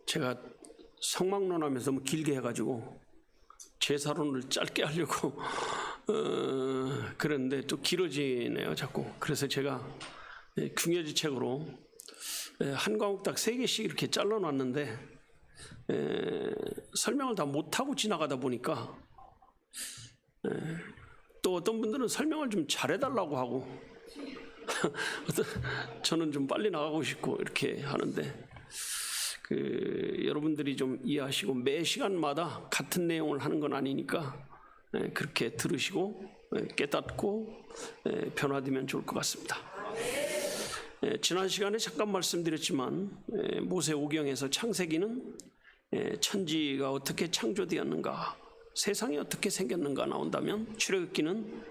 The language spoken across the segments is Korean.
제가 성막론하면서 너무 길게 해가지고 제사론을 짧게 하려고 그랬는데 또 길어지네요 자꾸. 그래서 제가 궁여지책으로 한 과목 딱 3개씩 이렇게 잘라놨는데 설명을 다 못하고 지나가다 보니까 또 어떤 분들은 설명을 좀 잘해달라고 하고 저는 좀 빨리 나가고 싶고 이렇게 하는데 여러분들이 좀 이해하시고 매 시간마다 같은 내용을 하는 건 아니니까 그렇게 들으시고 깨닫고 변화되면 좋을 것 같습니다. 지난 시간에 잠깐 말씀드렸지만 모세오경에서 창세기는 천지가 어떻게 창조되었는가, 세상이 어떻게 생겼는가 나온다면, 출애굽기는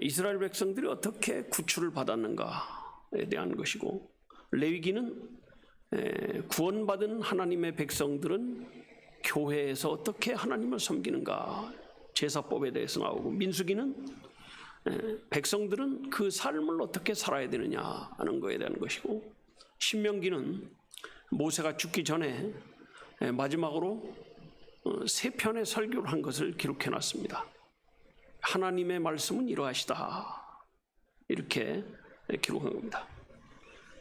이스라엘 백성들이 어떻게 구출을 받았는가에 대한 것이고, 레위기는 구원받은 하나님의 백성들은 교회에서 어떻게 하나님을 섬기는가, 제사법에 대해서 나오고, 민수기는 백성들은 그 삶을 어떻게 살아야 되느냐 하는 것에 대한 것이고, 신명기는 모세가 죽기 전에 마지막으로 3편의 설교를 한 것을 기록해 놨습니다. 하나님의 말씀은 이러하시다, 이렇게 기록한 겁니다.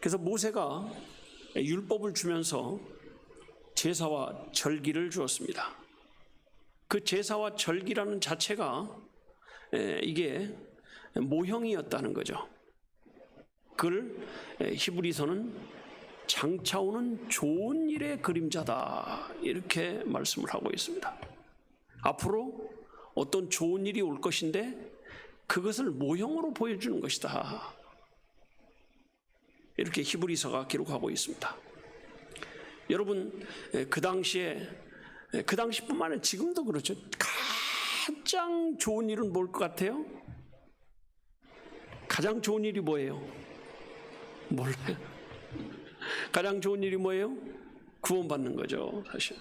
그래서 모세가 율법을 주면서 제사와 절기를 주었습니다. 그 제사와 절기라는 자체가 이게 모형이었다는 거죠. 그걸 히브리서는 장차 오는 좋은 일의 그림자다, 이렇게 말씀을 하고 있습니다. 앞으로 어떤 좋은 일이 올 것인데 그것을 모형으로 보여주는 것이다, 이렇게 히브리서가 기록하고 있습니다. 여러분, 그 당시뿐만 아니라 지금도 그렇죠. 가장 좋은 일은 뭘 것 같아요? 가장 좋은 일이 뭐예요? 몰라요. 가장 좋은 일이 뭐예요? 구원받는 거죠, 사실.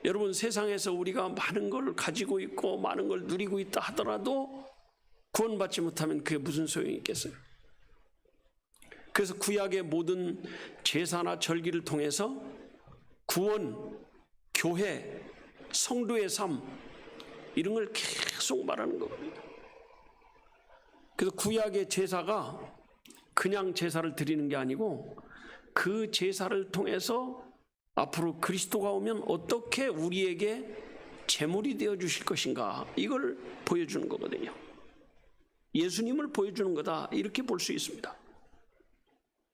여러분, 세상에서 우리가 많은 걸 가지고 있고 많은 걸 누리고 있다 하더라도 구원받지 못하면 그게 무슨 소용이 있겠어요? 그래서 구약의 모든 제사나 절기를 통해서 구원, 교회, 성도의 삶, 이런 걸 계속 말하는 거거든요. 그래서 구약의 제사가 그냥 제사를 드리는 게 아니고 그 제사를 통해서 앞으로 그리스도가 오면 어떻게 우리에게 제물이 되어 주실 것인가, 이걸 보여주는 거거든요. 예수님을 보여주는 거다, 이렇게 볼 수 있습니다.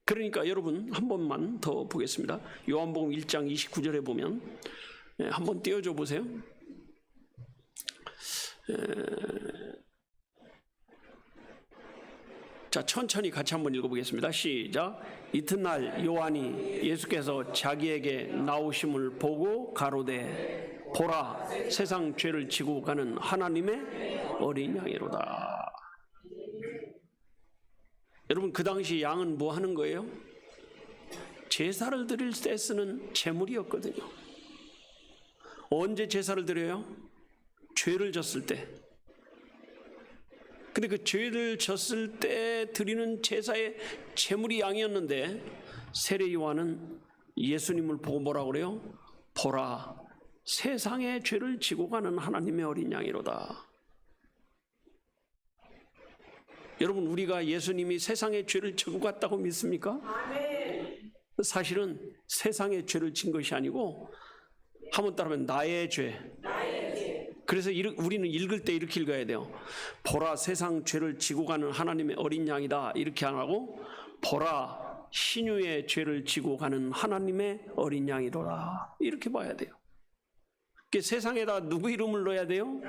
그러니까 여러분, 한 번만 더 보겠습니다. 요한복음 1장 29절에 보면, 한번 띄워줘 보세요. 자, 천천히 같이 한번 읽어보겠습니다. 시작. 이튿날 요한이 예수께서 자기에게 나오심을 보고 가로되, 보라, 세상 죄를 지고 가는 하나님의 어린 양이로다. 여러분, 그 당시 양은 뭐 하는 거예요? 제사를 드릴 때 쓰는 제물이었거든요. 언제 제사를 드려요? 죄를 졌을 때. 근데 그 죄를 졌을 때 드리는 제사의 제물이 양이었는데, 세례 요한은 예수님을 보고 뭐라고 그래요? 보라, 세상의 죄를 지고 가는 하나님의 어린 양이로다. 여러분, 우리가 예수님이 세상의 죄를 지고 갔다고 믿습니까? 사실은 세상의 죄를 진 것이 아니고, 한번 따라하면 나의 죄. 그래서 우리는 읽을 때 이렇게 읽어야 돼요. 보라, 세상 죄를 지고 가는 하나님의 어린 양이다, 이렇게 안 하고 보라, 신유의 죄를 지고 가는 하나님의 어린 양이로라, 이렇게 봐야 돼요. 세상에다 누구 이름을 넣어야 돼요?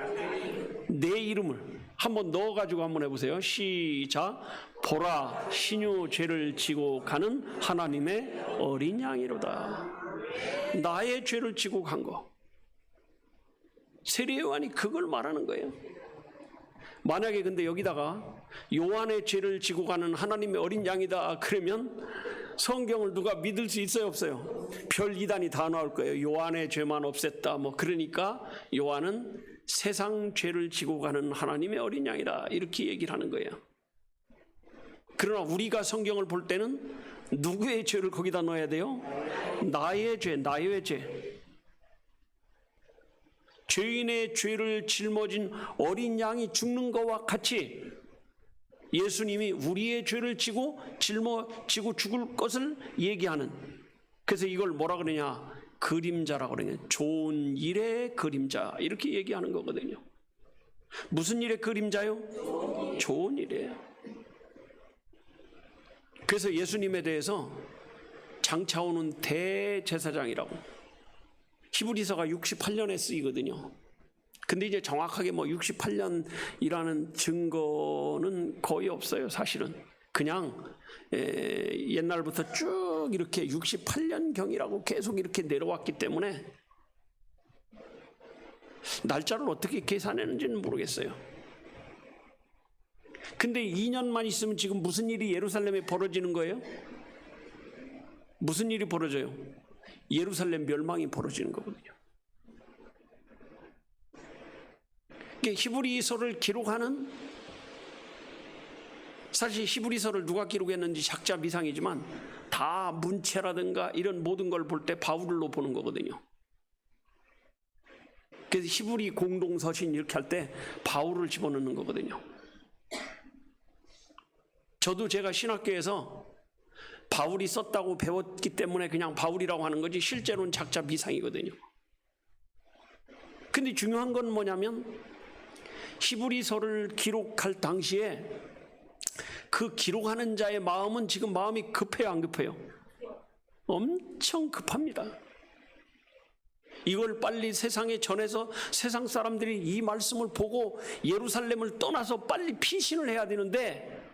내 이름을 한번 넣어가지고 한번 해보세요. 시작. 보라, 신유 죄를 지고 가는 하나님의 어린 양이로다. 나의 죄를 지고 간 거. 세례 요한이 그걸 말하는 거예요. 만약에 근데 여기다가 요한의 죄를 지고 가는 하나님의 어린 양이다 그러면 성경을 누가 믿을 수 있어요, 없어요? 별 이단이 다 나올 거예요. 요한의 죄만 없앴다, 뭐. 그러니까 요한은 세상 죄를 지고 가는 하나님의 어린 양이다, 이렇게 얘기를 하는 거예요. 그러나 우리가 성경을 볼 때는 누구의 죄를 거기다 넣어야 돼요? 나의 죄, 나의 죄. 죄인의 죄를 짊어진 어린 양이 죽는 것과 같이 예수님이 우리의 죄를 지고 짊어지고 죽을 것을 얘기하는, 그래서 이걸 뭐라 그러냐? 그림자라고 그러냐? 좋은 일의 그림자, 이렇게 얘기하는 거거든요. 무슨 일의 그림자요? 좋은 일이에요. 그래서 예수님에 대해서 장차오는 대제사장이라고, 히브리서가 68년에 쓰이거든요. 근데 이제 정확하게 뭐 68년이라는 증거는 거의 없어요, 사실은. 그냥 옛날부터 쭉 이렇게 68년경이라고 계속 이렇게 내려왔기 때문에 날짜를 어떻게 계산했는지는 모르겠어요. 근데 2년만 있으면 지금 무슨 일이 예루살렘에 벌어지는 거예요? 무슨 일이 벌어져요? 예루살렘 멸망이 벌어지는 거거든요. 히브리서를 기록하는, 사실 히브리서를 누가 기록했는지 작자 미상이지만 다 문체라든가 이런 모든 걸 볼 때 바울로 보는 거거든요. 그래서 히브리 공동서신 이렇게 할 때 바울을 집어넣는 거거든요. 저도 제가 신학교에서 바울이 썼다고 배웠기 때문에 그냥 바울이라고 하는 거지 실제로는 작자 미상이거든요. 근데 중요한 건 뭐냐면 히브리서를 기록할 당시에 그 기록하는 자의 마음은 지금 마음이 급해요, 안 급해요? 엄청 급합니다. 이걸 빨리 세상에 전해서 세상 사람들이 이 말씀을 보고 예루살렘을 떠나서 빨리 피신을 해야 되는데,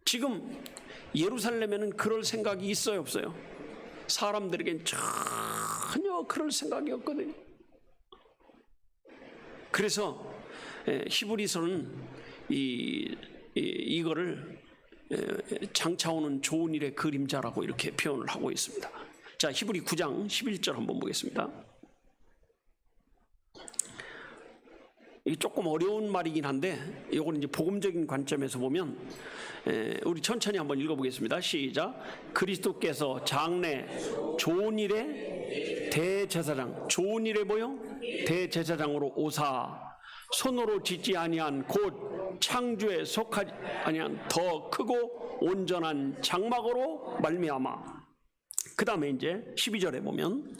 지금 예루살렘에는 그럴 생각이 있어요, 없어요? 사람들에겐 전혀 그럴 생각이 없거든요. 그래서 히브리서는 이거를 장차오는 좋은 일의 그림자라고 이렇게 표현을 하고 있습니다. 자, 히브리 9장 11절 한번 보겠습니다. 이게 조금 어려운 말이긴 한데 이거는 이제 복음적인 관점에서 보면, 우리 천천히 한번 읽어보겠습니다. 시작. 그리스도께서 장래 좋은 일의 대제사장, 좋은 일에 뭐요? 대제사장으로 오사 손으로 짓지 아니한 곧 창조에 속하지 아니한 더 크고 온전한 장막으로 말미암아. 그 다음에 이제 12절에 보면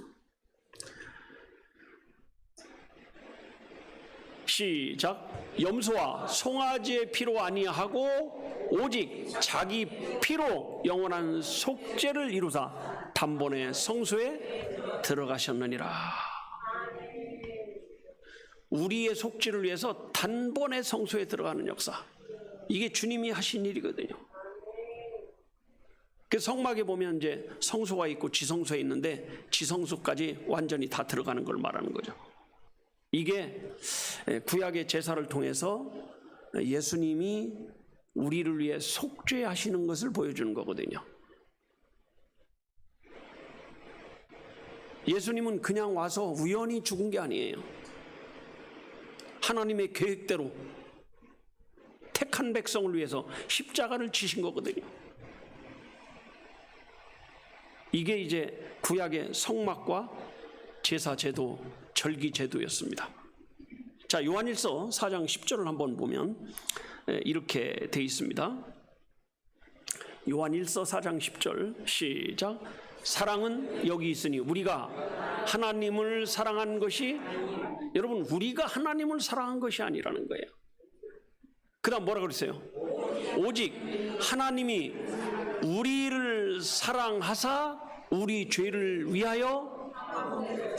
시작. 염소와 송아지의 피로 아니하고 오직 자기 피로 영원한 속죄를 이루사 단번에 성소에 들어가셨느니라. 우리의 속죄를 위해서 단번에 성소에 들어가는 역사, 이게 주님이 하신 일이거든요. 그 성막에 보면 이제 성소가 있고 지성소에 있는데 지성소까지 완전히 다 들어가는 걸 말하는 거죠. 이게 구약의 제사를 통해서 예수님이 우리를 위해 속죄하시는 것을 보여주는 거거든요. 예수님은 그냥 와서 우연히 죽은 게 아니에요. 하나님의 계획대로 택한 백성을 위해서 십자가를 지신 거거든요. 이게 이제 구약의 성막과 제사제도, 절기제도였습니다. 자, 요한일서 4장 10절을 한번 보면 이렇게 돼 있습니다. 요한일서 4장 10절 시작. 사랑은 여기 있으니 우리가 하나님을 사랑한 것이, 여러분 우리가 하나님을 사랑한 것이 아니라는 거예요. 그 다음 뭐라 그랬어요? 오직 하나님이 우리를 사랑하사 우리 죄를 위하여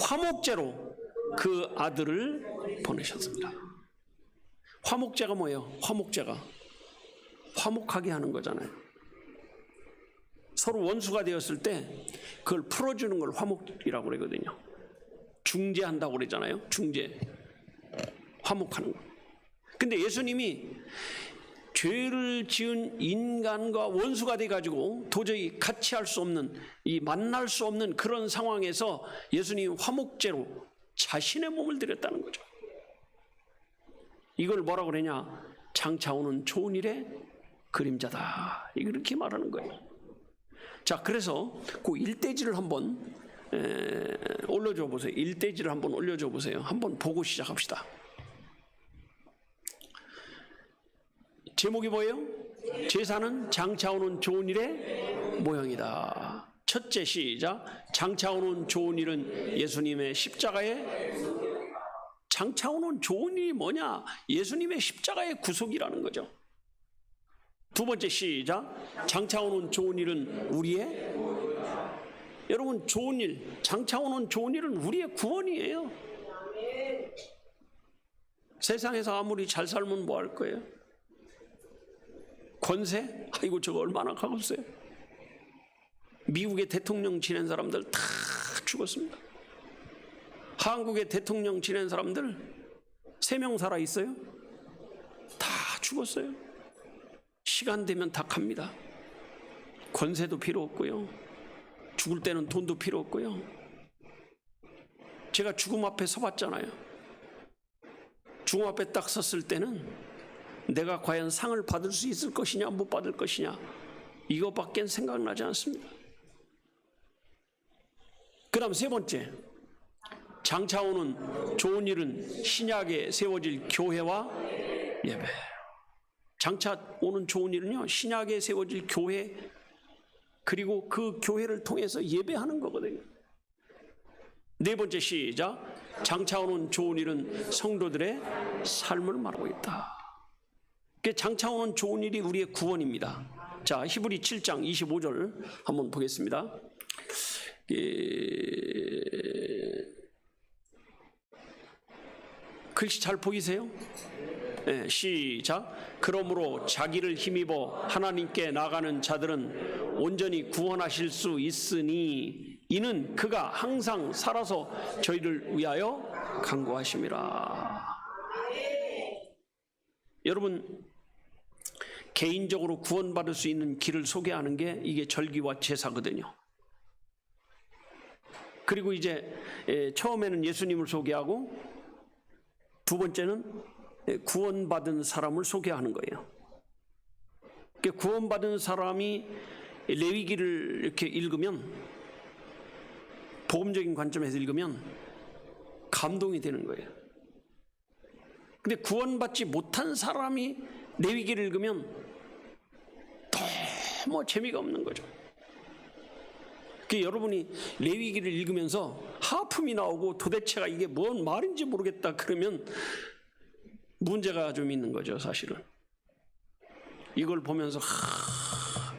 화목제로 그 아들을 보내셨습니다. 화목제가 뭐예요? 화목제가 화목하게 하는 거잖아요. 서로 원수가 되었을 때 그걸 풀어주는 걸 화목이라고 그러거든요. 중재한다고 그러잖아요. 중재, 화목하는 거. 근데 예수님이 죄를 지은 인간과 원수가 돼가지고 도저히 같이 할 수 없는, 이 만날 수 없는 그런 상황에서 예수님이 화목제로 자신의 몸을 드렸다는 거죠. 이걸 뭐라고 그러냐? 장차오는 좋은 일의 그림자다. 이렇게 말하는 거예요. 자, 그래서 그 일대지를 한번 올려줘 보세요. 일대지를 한번 올려줘 보세요. 한번 보고 시작합시다. 제목이 뭐예요? 제사는 장차오는 좋은 일의 모형이다. 첫째, 시작. 장차오는 좋은 일은 예수님의 십자가의, 장차오는 좋은 일이 뭐냐? 예수님의 십자가의 구속이라는 거죠. 두 번째, 시작. 장차오는 좋은 일은 우리의, 여러분, 좋은 일, 장차오는 좋은 일은 우리의 구원이에요. 세상에서 아무리 잘 살면 뭐 할 거예요? 권세? 아이고, 저거 얼마나 가겠어요? 미국의 대통령 지낸 사람들 다 죽었습니다. 한국의 대통령 지낸 사람들 3명 살아 있어요? 다 죽었어요. 시간 되면 다 갑니다. 권세도 필요 없고요. 죽을 때는 돈도 필요 없고요. 제가 죽음 앞에 서봤잖아요. 죽음 앞에 딱 섰을 때는 내가 과연 상을 받을 수 있을 것이냐 못 받을 것이냐 이거밖엔 생각나지 않습니다. 그 다음 세 번째, 장차오는 좋은 일은 신약에 세워질 교회와 예배. 장차 오는 좋은 일은요, 신약에 세워질 교회, 그리고 그 교회를 통해서 예배하는 거거든요. 네 번째, 시작. 장차 오는 좋은 일은 성도들의 삶을 말하고 있다. 장차 오는 좋은 일이 우리의 구원입니다. 자, 히브리 7장 25절 한번 보겠습니다. 글씨 잘 보이세요? 네, 시작. 그러므로 자기를 힘입어 하나님께 나가는 자들은 온전히 구원하실 수 있으니 이는 그가 항상 살아서 저희를 위하여 간구하심이라. 여러분, 개인적으로 구원받을 수 있는 길을 소개하는 게 이게 절기와 제사거든요. 그리고 이제 처음에는 예수님을 소개하고 두 번째는 구원받은 사람을 소개하는 거예요. 구원받은 사람이 레위기를 이렇게 읽으면, 복음적인 관점에서 읽으면 감동이 되는 거예요. 근데 구원받지 못한 사람이 레위기를 읽으면 너무 재미가 없는 거죠. 여러분이 레위기를 읽으면서 하품이 나오고 도대체가 이게 뭔 말인지 모르겠다 그러면 문제가 좀 있는 거죠, 사실은. 이걸 보면서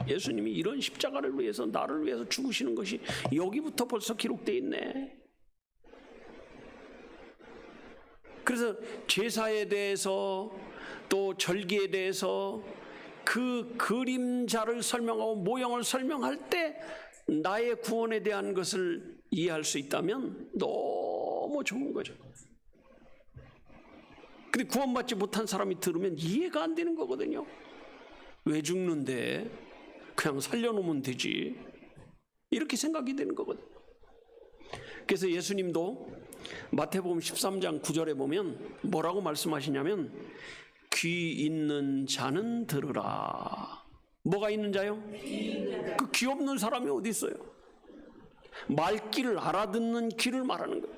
예수님이 이런 십자가를 위해서, 나를 위해서 죽으시는 것이 여기부터 벌써 기록되어 있네. 그래서 제사에 대해서 또 절기에 대해서 그 그림자를 설명하고 모형을 설명할 때 나의 구원에 대한 것을 이해할 수 있다면 너무 좋은 거죠. 근데 구원받지 못한 사람이 들으면 이해가 안 되는 거거든요. 왜 죽는데? 그냥 살려놓으면 되지. 이렇게 생각이 되는 거거든요. 그래서 예수님도 마태복음 13장 9절에 보면 뭐라고 말씀하시냐면 귀 있는 자는 들으라. 뭐가 있는 자요? 그 귀 없는 사람이 어디 있어요? 말귀를 알아듣는 귀를 말하는 거예요.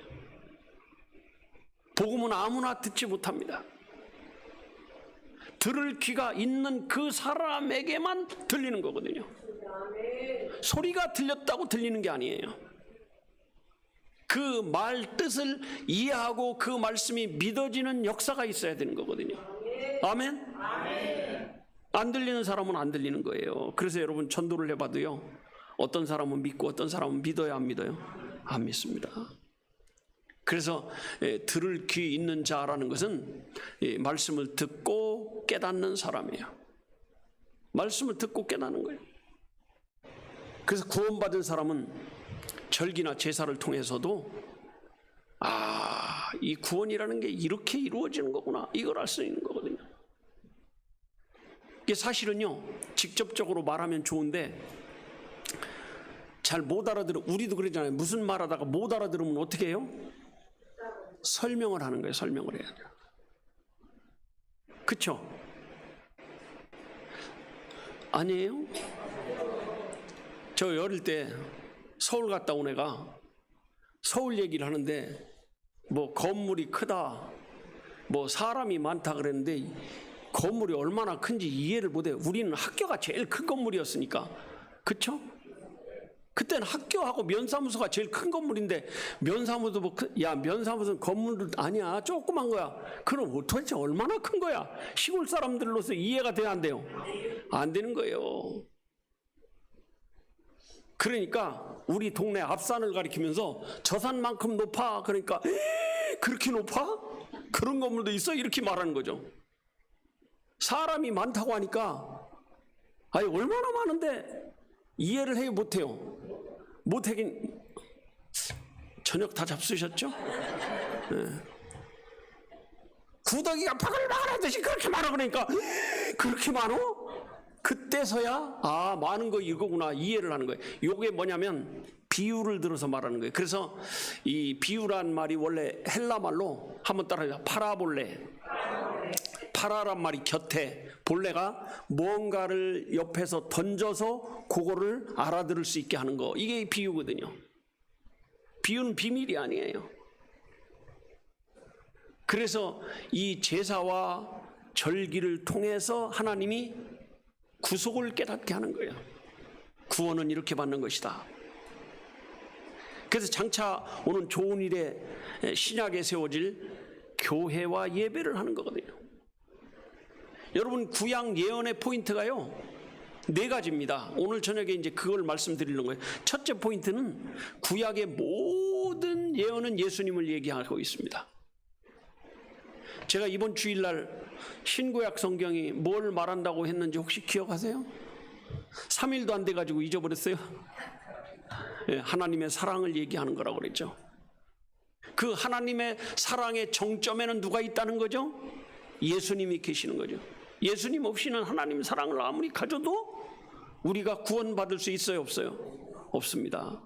복음은 아무나 듣지 못합니다. 들을 귀가 있는 그 사람에게만 들리는 거거든요. 소리가 들렸다고 들리는 게 아니에요. 그 말 뜻을 이해하고 그 말씀이 믿어지는 역사가 있어야 되는 거거든요. 아멘? 안 들리는 사람은 안 들리는 거예요. 그래서 여러분 전도를 해봐도요, 어떤 사람은 믿고 어떤 사람은 믿어요, 안 믿어요? 안 믿습니다. 그래서 들을 귀 있는 자라는 것은 말씀을 듣고 깨닫는 사람이에요. 말씀을 듣고 깨닫는 거예요. 그래서 구원받은 사람은 절기나 제사를 통해서도 이 구원이라는 게 이렇게 이루어지는 거구나, 이걸 알 수 있는 거거든요. 이게 사실은요, 직접적으로 말하면 좋은데 잘 못 알아들어. 우리도 그러잖아요. 무슨 말하다가 못 알아들으면 어떻게 해요? 설명을 하는 거예요. 설명을 해야 돼요. 그렇죠? 아니에요? 저 어릴 때 서울 갔다 온 애가 서울 얘기를 하는데 뭐 건물이 크다, 뭐 사람이 많다 그랬는데 건물이 얼마나 큰지 이해를 못해. 우리는 학교가 제일 큰 건물이었으니까. 그쵸? 그때는 학교하고 면사무소가 제일 큰 건물인데 면사무소 뭐 야 면사무소는 건물도 아니야, 조그만 거야. 그럼 도대체 얼마나 큰 거야? 시골 사람들로서 이해가 돼야 안 돼요? 안 되는 거예요. 그러니까 우리 동네 앞산을 가리키면서 저 산만큼 높아, 그러니까 그렇게 높아? 그런 건물도 있어? 이렇게 말하는 거죠. 사람이 많다고 하니까 아니 얼마나 많은데 이해를 해요? 못해요? 못하긴 저녁 다 잡수셨죠? 네. 구더기가 바글바글하듯이 그렇게 많아. 그러니까 그렇게 많어? 그때서야 아 많은 거 이거구나 이해를 하는 거예요. 이게 뭐냐면 비유를 들어서 말하는 거예요. 그래서 이 비유란 말이 원래 헬라 말로 한번 따라해요. 파라볼레. 파라란 말이 곁에, 볼레가 뭔가를 옆에서 던져서 그거를 알아들을 수 있게 하는 거, 이게 비유거든요. 비유는 비밀이 아니에요. 그래서 이 제사와 절기를 통해서 하나님이 구속을 깨닫게 하는 거예요. 구원은 이렇게 받는 것이다. 그래서 장차 오는 좋은 일에 신약에 세워질 교회와 예배를 하는 거거든요. 여러분 구약 예언의 포인트가요 4가지입니다. 오늘 저녁에 이제 그걸 말씀드리는 거예요. 첫째 포인트는 구약의 모든 예언은 예수님을 얘기하고 있습니다. 제가 이번 주일날 신구약 성경이 뭘 말한다고 했는지 혹시 기억하세요? 3일도 안 돼가지고 잊어버렸어요. 하나님의 사랑을 얘기하는 거라고 그랬죠. 그 하나님의 사랑의 정점에는 누가 있다는 거죠? 예수님이 계시는 거죠. 예수님 없이는 하나님 사랑을 아무리 가져도 우리가 구원받을 수 있어요? 없어요? 없습니다.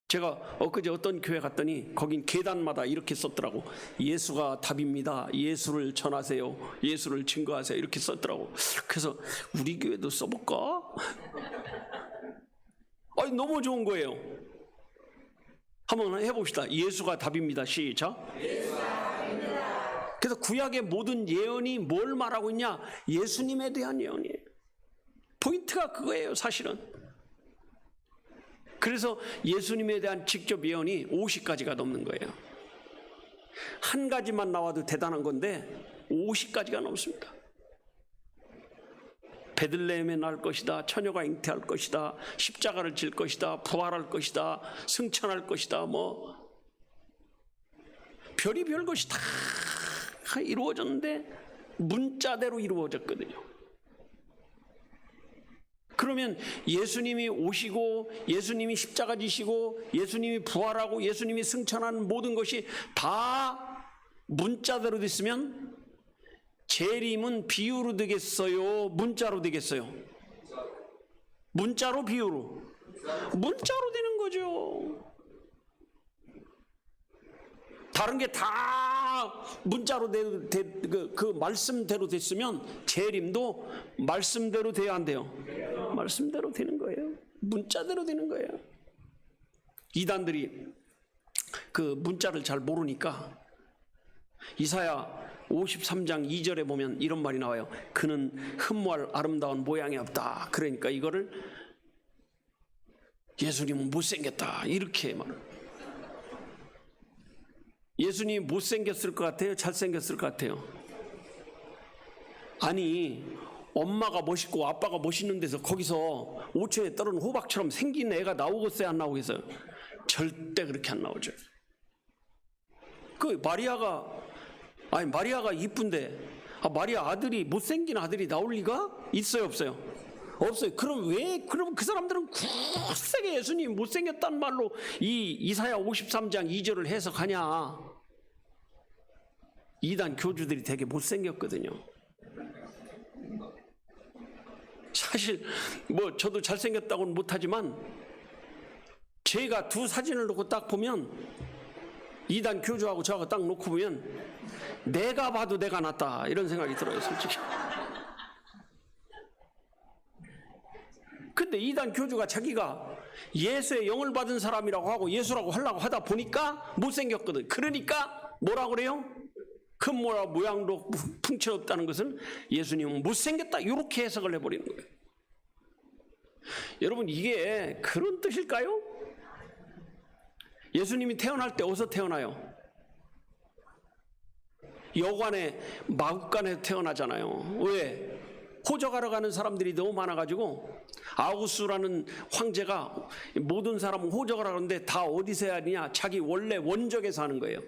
제가 엊그제 어떤 교회 갔더니 거긴 계단마다 이렇게 썼더라고. 예수가 답입니다. 예수를 전하세요. 예수를 증거하세요. 이렇게 썼더라고. 그래서 우리 교회도 써볼까? 아니 너무 좋은 거예요. 한번 해봅시다. 예수가 답입니다. 시작. 그래서 구약의 모든 예언이 뭘 말하고 있냐? 예수님에 대한 예언이에요. 포인트가 그거예요, 사실은. 그래서 예수님에 대한 직접 예언이 50가지가 넘는 거예요. 한 가지만 나와도 대단한 건데 50가지가 넘습니다. 베들레헴에 날 것이다, 처녀가 잉태할 것이다, 십자가를 질 것이다, 부활할 것이다, 승천할 것이다, 뭐 별의별 것이 다 이루어졌는데 문자대로 이루어졌거든요. 그러면 예수님이 오시고 예수님이 십자가 지시고 예수님이 부활하고 예수님이 승천하는 모든 것이 다 문자대로 됐으면 재림은 비유로 되겠어요? 문자로 되겠어요? 문자로 비유로? 문자로 되는 거죠. 다른 게 다 문자로 그 말씀대로 됐으면 재림도 말씀대로 돼야 안 돼요? 말씀대로 되는 거예요. 문자대로 되는 거예요. 이단들이 그 문자를 잘 모르니까 이사야 53장 2절에 보면 이런 말이 나와요. 그는 흠모할 아름다운 모양이 없다. 그러니까 이거를 예수님은 못생겼다 이렇게 말해요. 예수님이 못생겼을 것 같아요? 잘생겼을 것 같아요? 아니 엄마가 멋있고 아빠가 멋있는 데서 거기서 5층에 떨어진 호박처럼 생긴 애가 나오겠어요? 안 나오겠어요? 절대 그렇게 안 나오죠. 그 마리아가 이쁜데 마리아 아들이 못생긴 아들이 나올 리가 있어요? 없어요? 없어요. 그럼 그 사람들은 굳세게 예수님이 못생겼다는 말로 이 이사야 53장 2절을 해석하냐? 이단 교주들이 되게 못생겼거든요. 사실 뭐 저도 잘생겼다고는 못하지만 제가 두 사진을 놓고 딱 보면 이단 교주하고 저하고 딱 놓고 보면 내가 봐도 내가 낫다 이런 생각이 들어요, 솔직히. 그런데 이단 교주가 자기가 예수의 영을 받은 사람이라고 하고 예수라고 하려고 하다 보니까 못생겼거든. 그러니까 뭐라 그래요? 큰 모양도 풍채 없다는 것은 예수님은 못생겼다, 이렇게 해석을 해버리는 거예요. 여러분, 이게 그런 뜻일까요? 예수님이 태어날 때 어디서 태어나요? 여관의 마구간에 태어나잖아요. 왜? 호적하러 가는 사람들이 너무 많아가지고 아우구스라는 황제가 모든 사람은 호적을 하는데 다 어디서 해야 하느냐? 자기 원래 원적에서 하는 거예요.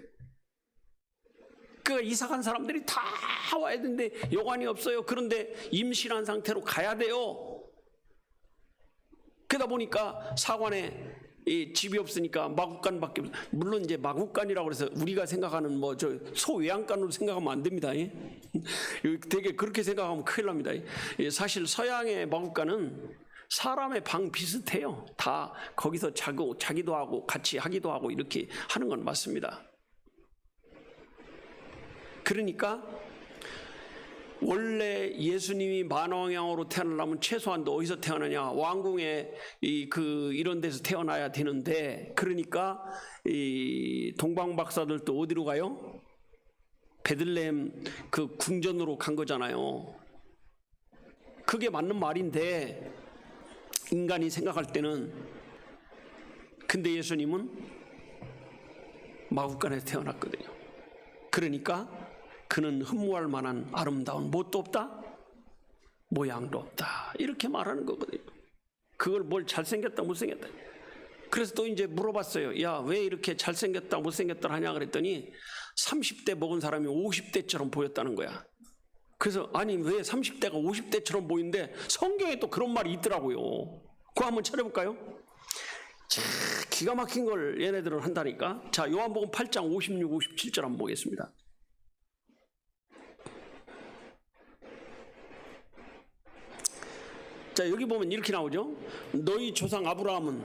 그러니까 이사간 사람들이 다 와야 되는데 여관이 없어요. 그런데 임신한 상태로 가야 돼요. 그러다 보니까 사관에 집이 없으니까 마구간밖에 없어요. 물론 이제 마구간이라고 해서 우리가 생각하는 뭐 저 소외양간으로 생각하면 안 됩니다. 되게 그렇게 생각하면 큰일 납니다. 사실 서양의 마구간은 사람의 방 비슷해요. 다 거기서 자기도 하고 같이 하기도 하고 이렇게 하는 건 맞습니다. 그러니까 원래 예수님이 만왕양으로 태어나려면 최소한도 어디서 태어나냐? 왕궁에 이런 데서 태어나야 되는데, 그러니까 이 동방 박사들도 어디로 가요? 베들레헴 그 궁전으로 간 거잖아요. 그게 맞는 말인데 인간이 생각할 때는, 근데 예수님은 마구간에서 태어났거든요. 그러니까 그는 흠모할 만한 아름다운 뭣도 없다? 모양도 없다. 이렇게 말하는 거거든요. 그걸 뭘 잘생겼다 못생겼다. 그래서 또 이제 물어봤어요. 야, 왜 이렇게 잘생겼다 못생겼다 하냐 그랬더니 30대 먹은 사람이 50대처럼 보였다는 거야. 그래서 아니 왜 30대가 50대처럼 보이는데 성경에 또 그런 말이 있더라고요. 그거 한번 찾아볼까요? 자, 기가 막힌 걸 얘네들은 한다니까. 자, 요한복음 8장 56, 57절 한번 보겠습니다. 자, 여기 보면 이렇게 나오죠. 너희 조상 아브라함은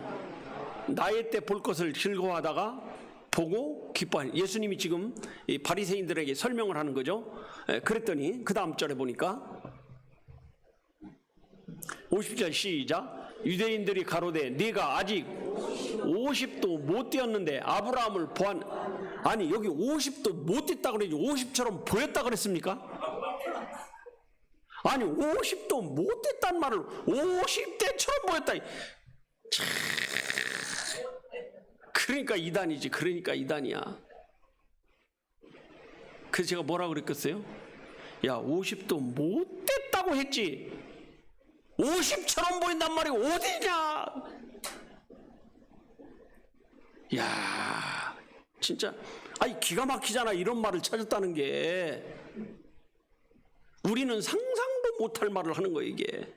나의 때 볼 것을 즐거워하다가 보고 기뻐하니. 예수님이 지금 이 바리새인들에게 설명을 하는 거죠. 그랬더니 그 다음 절에 보니까 50절 시작. 유대인들이 가로되 네가 아직 50도 못 되었는데 아브라함을 보았. 아니 여기 50도 못 됐다 그러지 50처럼 보였다 그랬습니까? 아니 50도 못 됐단 말을 50대처럼 보였다. 그러니까 이단이지. 그러니까 이단이야. 그래서 제가 뭐라 그랬겠어요? 야, 50도 못 됐다고 했지 50처럼 보인단 말이 어디냐. 야, 진짜 아니 기가 막히잖아. 이런 말을 찾았다는 게. 우리는 상상도 못할 말을 하는 거예요, 이게.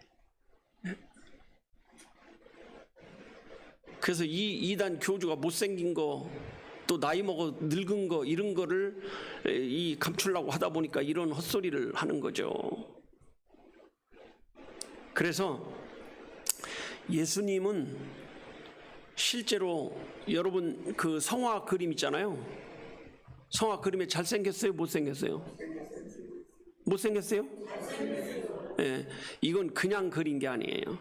그래서 이 이단 교주가 못생긴 거, 또 나이 먹어 늙은 거, 이런 거를 감추려고 하다 보니까 이런 헛소리를 하는 거죠. 그래서 예수님은 실제로 여러분 그 성화 그림 있잖아요. 성화 그림에 잘생겼어요, 못생겼어요? 못생겼어요? 네, 이건 그냥 그린 게 아니에요.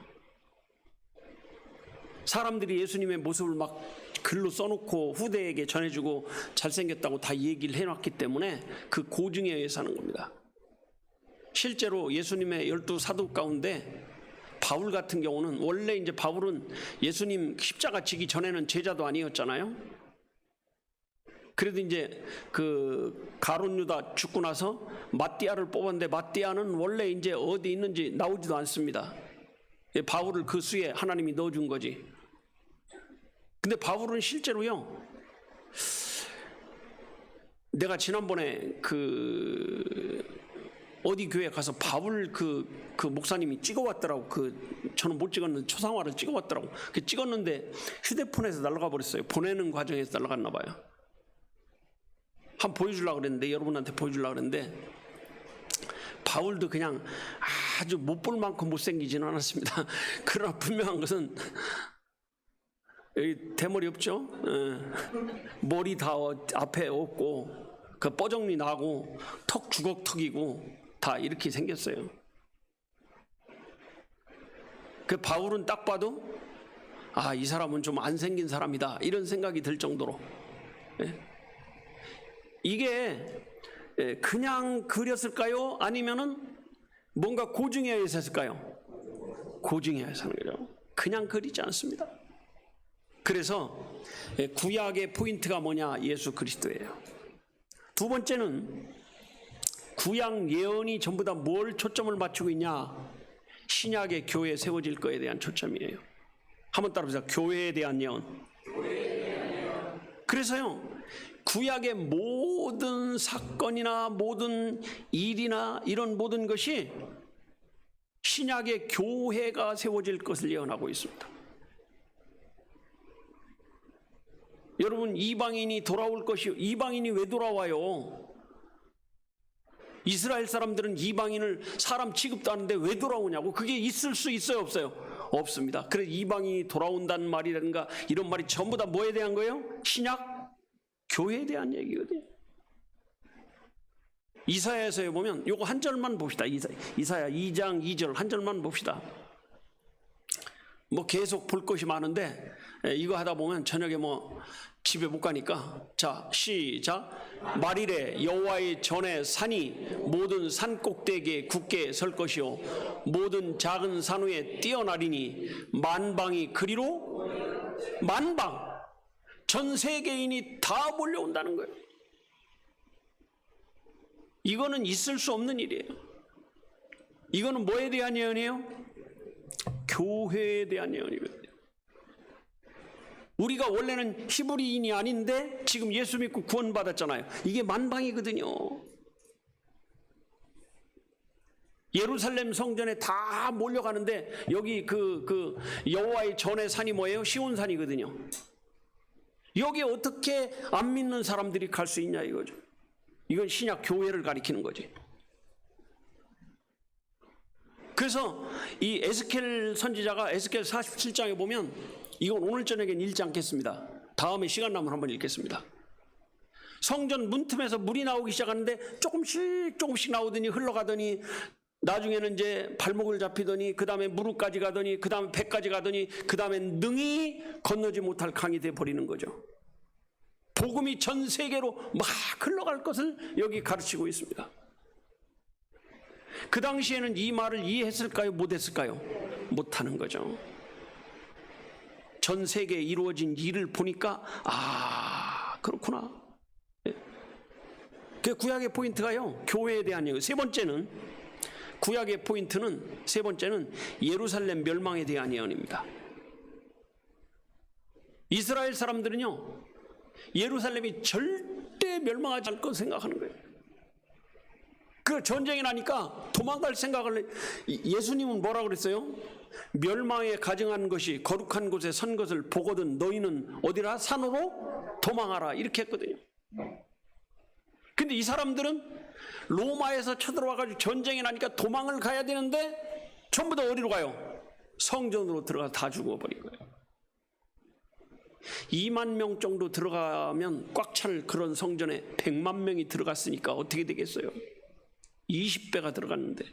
사람들이 예수님의 모습을 막 글로 써놓고 후대에게 전해주고 잘생겼다고 다 얘기를 해놨기 때문에 그 고증에 의해서 하는 겁니다. 실제로 예수님의 12사도 가운데 바울 같은 경우는 원래 이제 바울은 예수님 십자가 지기 전에는 제자도 아니었잖아요. 그래도 이제 그 가룟 유다 죽고 나서 마띠아를 뽑았는데 마띠아는 원래 이제 어디 있는지 나오지도 않습니다. 바울을 그 수에 하나님이 넣어준 거지. 근데 바울은 실제로요, 내가 지난번에 그 어디 교회 가서 바울 그 목사님이 찍어왔더라고. 저는 못 찍었는데 초상화를 찍어왔더라고. 찍었는데 휴대폰에서 날아가 버렸어요. 보내는 과정에서 날아갔나 봐요. 한번 보여주려고 그랬는데, 여러분한테 보여주려고 그랬는데, 바울도 그냥 아주 못 볼 만큼 못생기지는 않았습니다. 그러나 분명한 것은 여기 대머리 없죠? 머리 다 앞에 없고 그 뻐정리 나고 턱 주걱턱이고 다 이렇게 생겼어요. 그 바울은 딱 봐도 이 사람은 좀 안 생긴 사람이다 이런 생각이 들 정도로. 이게 그냥 그렸을까요? 아니면은 뭔가 고증해야 했을까요? 고증해야 하는 거죠. 그냥 그리지 않습니다. 그래서 구약의 포인트가 뭐냐? 예수 그리스도예요. 두 번째는 구약 예언이 전부 다 뭘 초점을 맞추고 있냐? 신약의 교회 세워질 거에 대한 초점이에요. 한번 따라보세요. 교회에 대한 예언. 그래서요, 구약의 모든 사건이나 모든 일이나 이런 모든 것이 신약의 교회가 세워질 것을 예언하고 있습니다. 여러분, 이방인이 돌아올 것이, 이방인이 왜 돌아와요? 이스라엘 사람들은 이방인을 사람 취급도 하는데 왜 돌아오냐고. 그게 있을 수 있어요, 없어요? 없습니다. 그래서 이방인이 돌아온다는 말이라든가 이런 말이 전부 다 뭐에 대한 거예요? 신약 교회에 대한 얘기거든요. 이사야에서 보면 요거 한 절만 봅시다. 이사야 2장 2절 한 절만 봅시다. 뭐 계속 볼 것이 많은데 이거 하다 보면 저녁에 뭐 집에 못 가니까, 자, 시작. 말이래 여호와의 전에 산이 모든 산 꼭대기에 굳게 설 것이요 모든 작은 산 위에 뛰어나리니 만방이 그리로, 만방, 전 세계인이 다 몰려온다는 거예요. 이거는 있을 수 없는 일이에요. 이거는 뭐에 대한 예언이에요? 교회에 대한 예언이거든요. 우리가 원래는 히브리인이 아닌데 지금 예수 믿고 구원받았잖아요. 이게 만방이거든요. 예루살렘 성전에 다 몰려가는데 여기 그 여호와의 전의 산이 뭐예요? 시온산이거든요. 여기 어떻게 안 믿는 사람들이 갈 수 있냐 이거죠. 이건 신약 교회를 가리키는 거지. 그래서 이 에스겔 선지자가 에스겔 47장에 보면, 이건 오늘 저녁엔 읽지 않겠습니다. 다음에 시간 나면 한번 읽겠습니다. 성전 문틈에서 물이 나오기 시작하는데 조금씩 나오더니 흘러가더니 나중에는 이제 발목을 잡히더니 그 다음에 무릎까지 가더니 그 다음에 배까지 가더니 그 다음에 능히 건너지 못할 강이 돼버리는 거죠. 복음이 전 세계로 막 흘러갈 것을 여기 가르치고 있습니다. 그 당시에는 이 말을 이해했을까요? 못했을까요? 못하는 거죠. 전 세계에 이루어진 일을 보니까 그렇구나. 그 구약의 포인트가요, 교회에 대한 얘기. 세 번째는, 구약의 포인트는, 세 번째는 예루살렘 멸망에 대한 예언입니다. 이스라엘 사람들은요, 예루살렘이 절대 멸망하지 않을 것 생각하는 거예요. 그 전쟁이 나니까 도망갈 생각을, 예수님은 뭐라고 그랬어요? 멸망에 가증한 것이 거룩한 곳에 선 것을 보거든 너희는 어디라? 산으로 도망하라, 이렇게 했거든요. 근데 이 사람들은 로마에서 쳐들어와가지고 전쟁이 나니까 도망을 가야 되는데 전부 다 어디로 가요? 성전으로 들어가 다 죽어버린 거예요. 2만 명 정도 들어가면 꽉 찰 그런 성전에 100만 명이 들어갔으니까 어떻게 되겠어요? 20배가 들어갔는데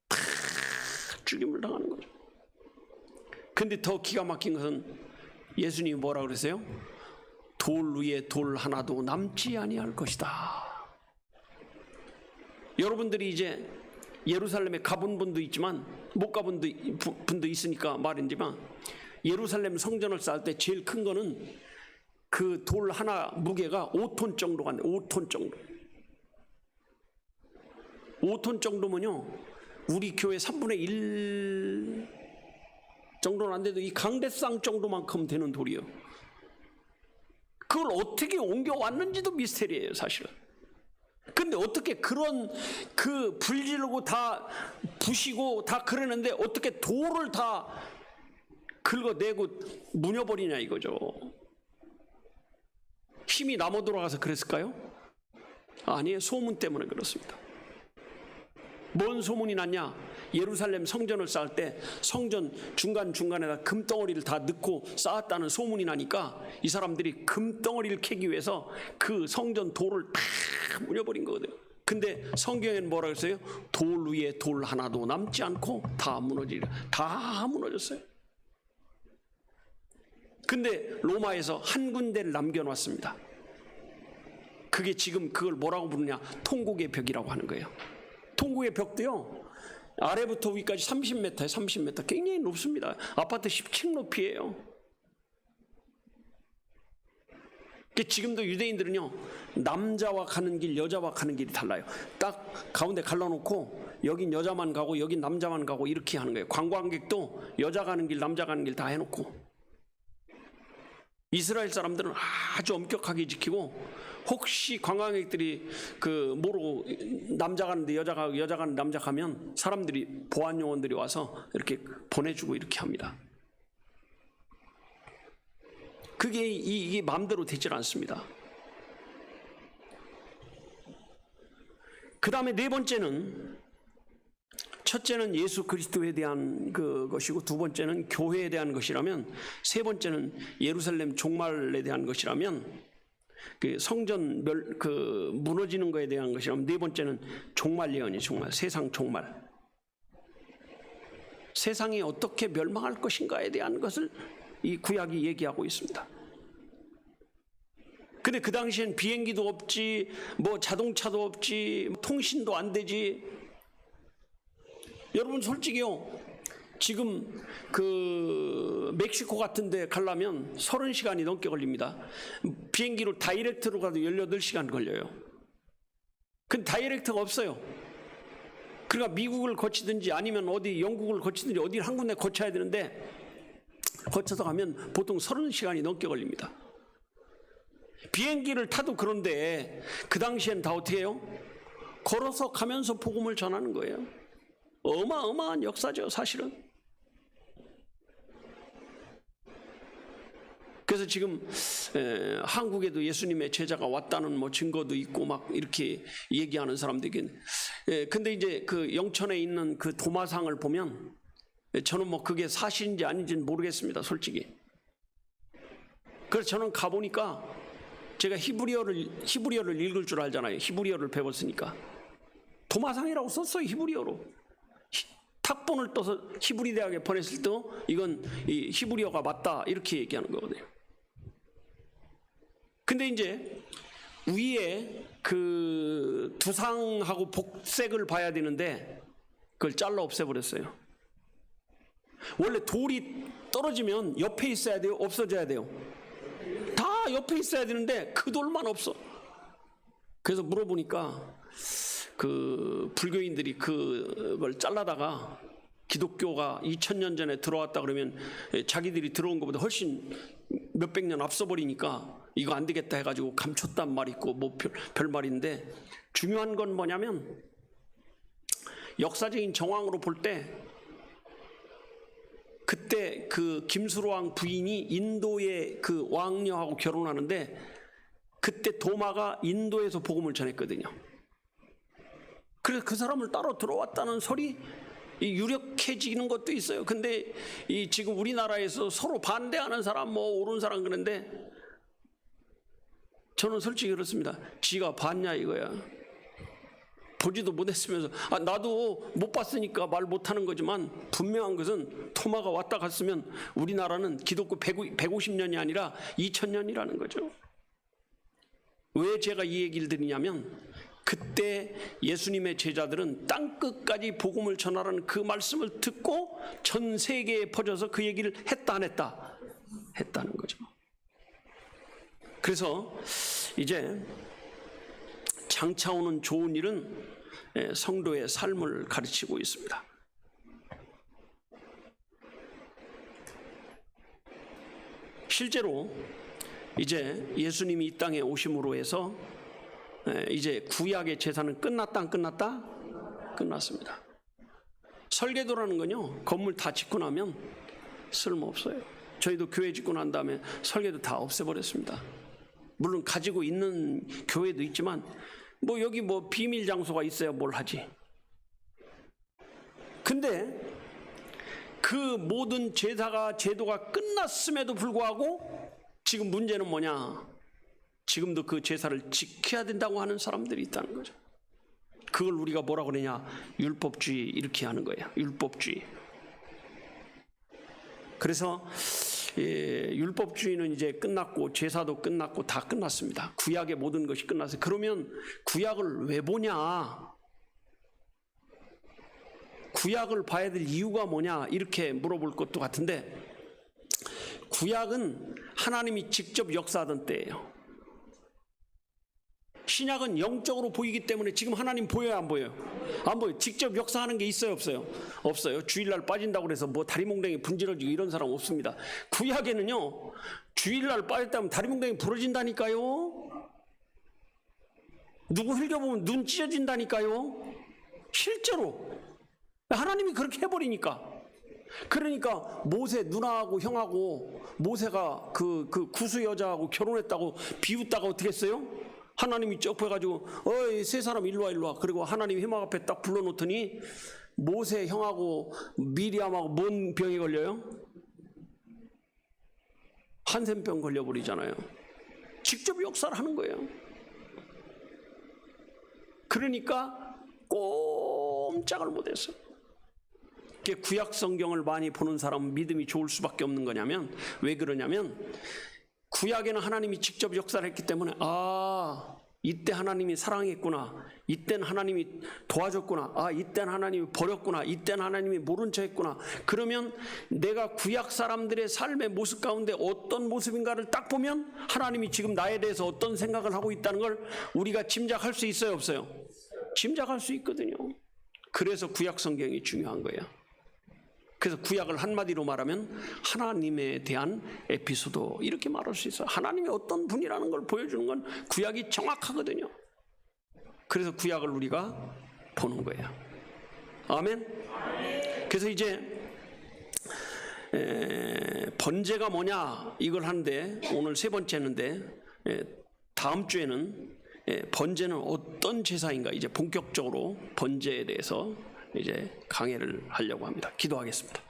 다 죽임을 당하는 거죠. 근데 더 기가 막힌 것은 예수님이 뭐라고 그랬어요? 돌 위에 돌 하나도 남지 아니할 것이다. 여러분들이 이제 예루살렘에 가본 분도 있지만 못 가본 분도 있으니까 말인지만, 예루살렘 성전을 쌓을 때 제일 큰 거는 그 돌 하나 무게가 5톤 정도 간대. 5톤 정도. 5톤 정도면요, 우리 교회 3분의 1 정도는 안 돼도 이 강대상 정도만큼 되는 돌이에요. 그걸 어떻게 옮겨왔는지도 미스테리예요, 사실은. 근데 어떻게 그런 그 불지르고 다 부시고 다 그러는데 어떻게 돌을 다 긁어내고 무녀버리냐 이거죠. 힘이 남아 돌아가서 그랬을까요? 아니에요. 소문 때문에 그렇습니다. 뭔 소문이 났냐? 예루살렘 성전을 쌓을 때 성전 중간중간에다 금덩어리를 다 넣고 쌓았다는 소문이 나니까 이 사람들이 금덩어리를 캐기 위해서 그 성전 돌을 다 무녀버린 거거든요. 근데 성경에는 뭐라고 했어요? 돌 위에 돌 하나도 남지 않고 다 무너지리라. 다 무너졌어요. 근데 로마에서 한 군데를 남겨놨습니다. 그게 지금 그걸 뭐라고 부르냐? 통곡의 벽이라고 하는 거예요. 통곡의 벽도요, 아래부터 위까지 30m에 30m, 굉장히 높습니다. 아파트 10층 높이에요. 지금도 유대인들은요, 남자와 가는 길, 여자와 가는 길이 달라요. 딱 가운데 갈라놓고 여긴 여자만 가고 여긴 남자만 가고 이렇게 하는 거예요. 관광객도 여자 가는 길, 남자 가는 길 다 해놓고. 이스라엘 사람들은 아주 엄격하게 지키고, 혹시 관광객들이 모르고 남자 가는데 여자 가고 여자 가는데 남자 가면 사람들이, 보안 요원들이 와서 이렇게 보내주고 이렇게 합니다. 그게 이게 마음대로 되질 않습니다. 그 다음에 네 번째는, 첫째는 예수 그리스도에 대한 것이고, 두 번째는 교회에 대한 것이라면, 세 번째는 예루살렘 종말에 대한 것이라면, 성전 무너지는 것에 대한 것이라면, 네 번째는 종말 예언이, 종말, 세상 종말. 세상이 어떻게 멸망할 것인가에 대한 것을 이 구약이 얘기하고 있습니다. 근데 그 당시엔 비행기도 없지, 뭐 자동차도 없지, 통신도 안 되지. 여러분 솔직히요, 지금 멕시코 같은 데 가려면 30시간이 넘게 걸립니다. 비행기로 다이렉트로 가도 18시간 걸려요. 근데 다이렉트가 없어요. 그러니까 미국을 거치든지 아니면 어디 영국을 거치든지 어디 한 군데 거쳐야 되는데, 거쳐서 가면 보통 30시간이 넘게 걸립니다. 비행기를 타도 그런데 그 당시엔 다 어떻게 해요? 걸어서 가면서 복음을 전하는 거예요. 어마어마한 역사죠, 사실은. 그래서 지금 한국에도 예수님의 제자가 왔다는 뭐 증거도 있고 막 이렇게 얘기하는 사람들이. 근데 이제 그 영천에 있는 그 도마상을 보면, 저는 뭐 그게 사실인지 아닌지는 모르겠습니다, 솔직히. 그래서 저는 가보니까, 제가 히브리어를 읽을 줄 알잖아요. 히브리어를 배웠으니까. 도마상이라고 썼어요, 히브리어로. 탁본을 떠서 히브리 대학에 보냈을 때 이건 이 히브리어가 맞다, 이렇게 얘기하는 거거든요. 근데 이제 위에 그 두상하고 복색을 봐야 되는데 그걸 잘라 없애버렸어요. 원래 돌이 떨어지면 옆에 있어야 돼요, 없어져야 돼요? 다 옆에 있어야 되는데 그 돌만 없어. 그래서 물어보니까 그 불교인들이 그걸 잘라다가 기독교가 2000년 전에 들어왔다 그러면 자기들이 들어온 것보다 훨씬 몇백 년 앞서 버리니까 이거 안 되겠다 해가지고 감췄단 말이 있고 뭐 별말인데, 중요한 건 뭐냐면 역사적인 정황으로 볼 때, 그때 그 김수로왕 부인이 인도의 그 왕녀하고 결혼하는데, 그때 도마가 인도에서 복음을 전했거든요. 그래서 그 사람을 따로 들어왔다는 설이 유력해지는 것도 있어요. 근데 지금 우리나라에서 서로 반대하는 사람, 뭐 옳은 사람 그런데, 저는 솔직히 그렇습니다. 지가 봤냐 이거야. 보지도 못했으면서, 나도 못 봤으니까 말 못하는 거지만, 분명한 것은 토마가 왔다 갔으면 우리나라는 기독교 150년이 아니라 2000년이라는 거죠. 왜 제가 이 얘기를 드리냐면, 그때 예수님의 제자들은 땅끝까지 복음을 전하라는 그 말씀을 듣고 전 세계에 퍼져서 그 얘기를 했다 안 했다? 했다는 거죠. 그래서 이제 장차 오는 좋은 일은 성도의 삶을 가르치고 있습니다. 실제로 이제 예수님이 이 땅에 오심으로 해서 이제 구약의 제사는 끝났다 안 끝났다? 끝났습니다. 설계도라는 건요, 건물 다 짓고 나면 쓸모없어요. 저희도 교회 짓고 난 다음에 설계도 다 없애버렸습니다. 물론 가지고 있는 교회도 있지만, 뭐 여기 뭐 비밀 장소가 있어야 뭘 하지. 근데 그 모든 제도가 끝났음에도 불구하고 지금 문제는 뭐냐? 지금도 그 제사를 지켜야 된다고 하는 사람들이 있다는 거죠. 그걸 우리가 뭐라고 그러냐? 율법주의 이렇게 하는 거예요. 율법주의. 그래서 율법주의는 이제 끝났고 제사도 끝났고 다 끝났습니다. 구약의 모든 것이 끝났어요. 그러면 구약을 왜 보냐? 구약을 봐야 될 이유가 뭐냐? 이렇게 물어볼 것도 같은데, 구약은 하나님이 직접 역사하던 때예요. 신약은 영적으로 보이기 때문에 지금 하나님 보여요, 안 보여요? 안 보여요. 직접 역사하는 게 있어요, 없어요? 없어요. 주일날 빠진다고 해서 뭐 다리몽댕이 분질러지고 이런 사람 없습니다. 구약에는요, 주일날 빠졌다면 다리몽댕이 부러진다니까요. 누구 흘겨보면 눈 찢어진다니까요. 실제로 하나님이 그렇게 해버리니까. 그러니까 모세 누나하고 형하고 모세가 그 구수 여자하고 결혼했다고 비웃다가 어떻게 했어요? 하나님이 쩍해가지고 어이 세 사람 일로 와 일로 와. 그리고 하나님 회막 앞에 딱 불러놓더니 모세 형하고 미리암하고 뭔 병이 걸려요? 한센병 걸려버리잖아요. 직접 역사를 하는 거예요. 그러니까 꼼짝을 못했어요. 구약 성경을 많이 보는 사람은 믿음이 좋을 수밖에 없는 거냐면, 왜 그러냐면 구약에는 하나님이 직접 역사를 했기 때문에 이때 하나님이 사랑했구나, 이때는 하나님이 도와줬구나, 이때는 하나님이 버렸구나, 이때는 하나님이 모른 척 했구나. 그러면 내가 구약 사람들의 삶의 모습 가운데 어떤 모습인가를 딱 보면 하나님이 지금 나에 대해서 어떤 생각을 하고 있다는 걸 우리가 짐작할 수 있어요, 없어요? 짐작할 수 있거든요. 그래서 구약 성경이 중요한 거예요. 그래서 구약을 한마디로 말하면 하나님에 대한 에피소드, 이렇게 말할 수 있어요. 하나님이 어떤 분이라는 걸 보여주는 건 구약이 정확하거든요. 그래서 구약을 우리가 보는 거예요. 아멘? 그래서 이제 번제가 뭐냐 이걸 하는데, 오늘 세 번째인데 다음 주에는 번제는 어떤 제사인가, 이제 본격적으로 번제에 대해서 이제 강해를 하려고 합니다. 기도하겠습니다.